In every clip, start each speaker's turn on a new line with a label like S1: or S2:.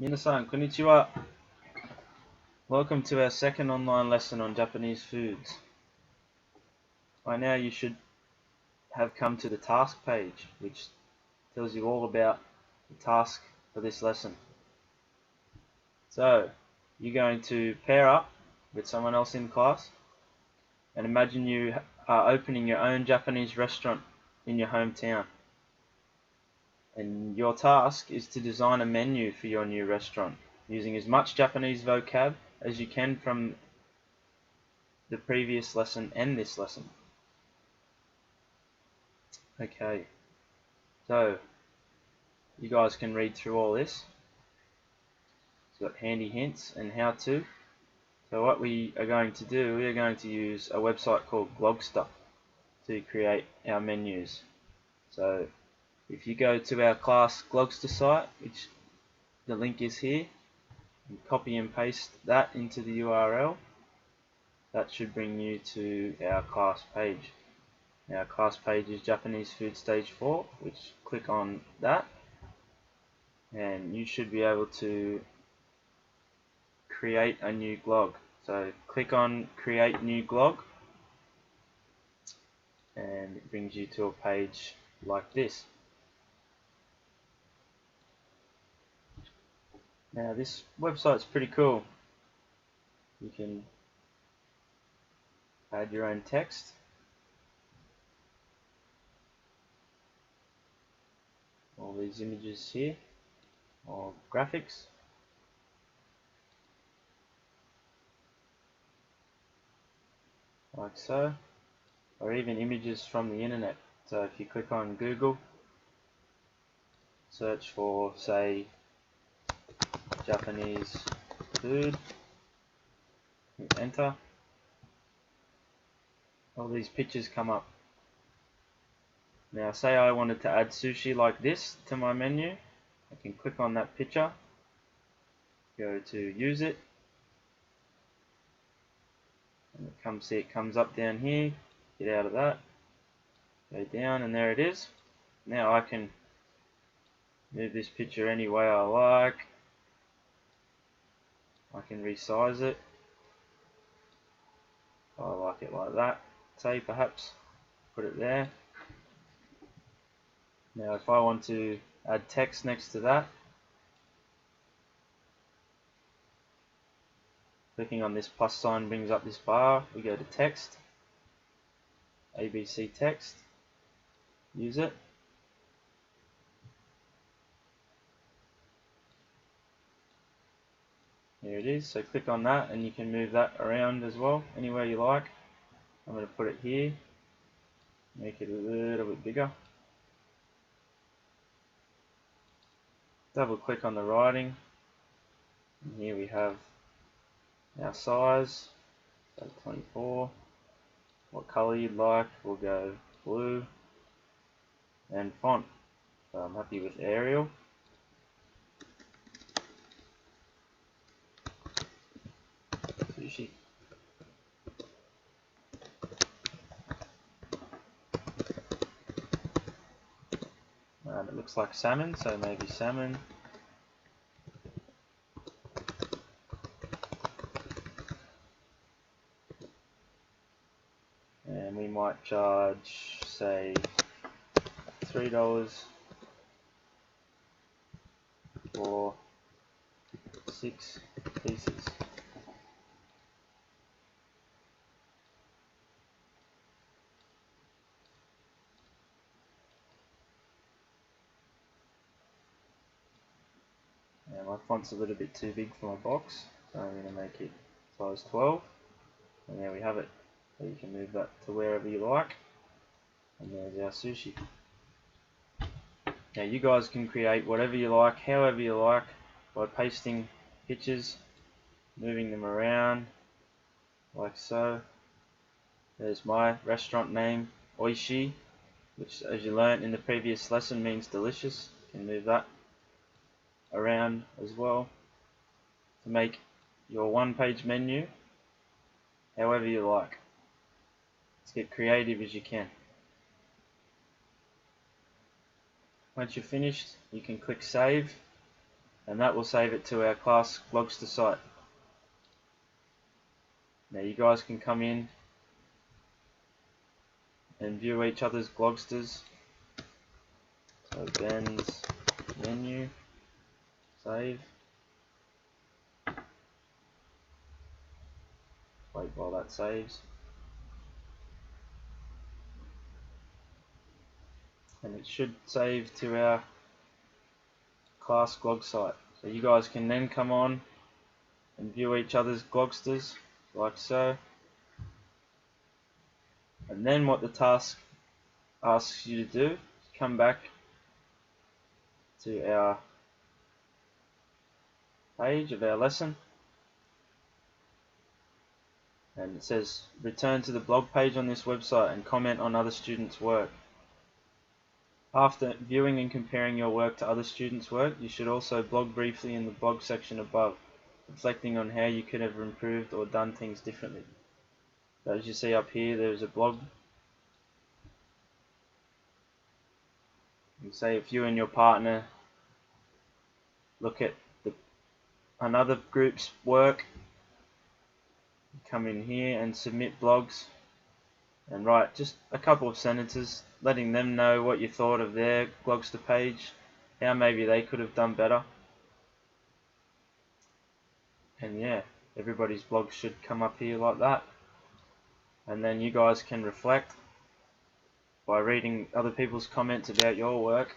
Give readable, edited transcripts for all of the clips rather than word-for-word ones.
S1: Minasan, konnichiwa. Welcome to our second online lesson on Japanese foods. By now you should have come to the task page, which tells you all about the task for this lesson. So, you're going to pair up with someone else in class and imagine you are opening your own Japanese restaurant in your hometown. And your task is to design a menu for your new restaurant using as much Japanese vocab as you can from the previous lesson and this lesson. Okay, so you guys can read through all this. It's got handy hints and how to. So what we are going to do, we are going to use a website called glogster to create our menus. So if you go to our class glogster site, which the link is here, and copy and paste that into the URL, that should bring you to our class page. Our class page is Japanese Food Stage 4, which click on that and you should be able to create a new glog. So click on create new glog and it brings you to a page like this. Now this website's pretty cool. You can add your own text. All these images here, or graphics. Like so, or even images from the internet. So if you click on Google, search for, say, Japanese food, hit enter, all these pictures come up. Now say I wanted to add sushi like this to my menu, I can click on that picture, go to use it, and it comes up down here, get out of that, go down and there it is. Now I can move this picture any way I like. I can resize it. I like it like that, say perhaps, put it there. Now if I want to add text next to that, clicking on this plus sign brings up this bar, we go to text, ABC text, use it. There it is, so click on that and you can move that around as well, anywhere you like. I'm going to put it here, make it a little bit bigger. Double click on the writing, and here we have our size, so 24. What color you'd like, we'll go blue, and font. So I'm happy with Arial. Sushi. And it looks like salmon, so maybe salmon. And we might charge, say, $3 for 6 pieces. Now my font's a little bit too big for my box, so I'm going to make it size 12. And there we have it. So you can move that to wherever you like. And there's our sushi. Now you guys can create whatever you like, however you like, by pasting pictures, moving them around, like so. There's my restaurant name, Oishi, which as you learned in the previous lesson means delicious. You can move that around as well to make your one-page menu however you like. Let's get creative as you can. Once you're finished, you can click save and that will save it to our class glogster site. Now you guys can come in and view each other's glogsters. So Ben's menu, save. Wait while that saves. And it should save to our class glog site. So you guys can then come on and view each other's glogsters, like so. And then what the task asks you to do is come back to our page of our lesson, and it says return to the blog page on this website and comment on other students' work. After viewing and comparing your work to other students' work, you should also blog briefly in the blog section above, reflecting on how you could have improved or done things differently. So as you see up here, there's a blog. You say if you and your partner look at another group's work, come in here and submit blogs and write just a couple of sentences letting them know what you thought of their glogster page, how maybe they could have done better. And yeah, everybody's blog should come up here like that, and then you guys can reflect by reading other people's comments about your work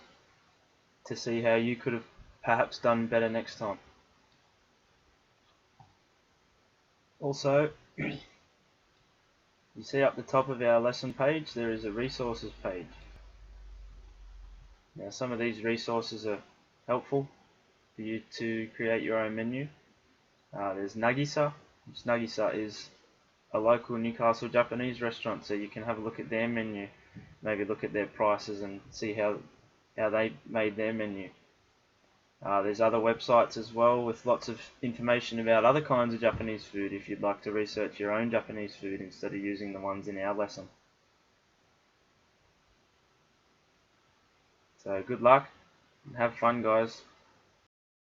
S1: to see how you could have perhaps done better next time. Also, you see up the top of our lesson page there is a resources page. Now some of these resources are helpful for you to create your own menu. There's Nagisa, which Nagisa is a local Newcastle Japanese restaurant, so you can have a look at their menu, maybe look at their prices and see how they made their menu. There's other websites as well with lots of information about other kinds of Japanese food if you'd like to research your own Japanese food instead of using the ones in our lesson. So good luck and have fun, guys.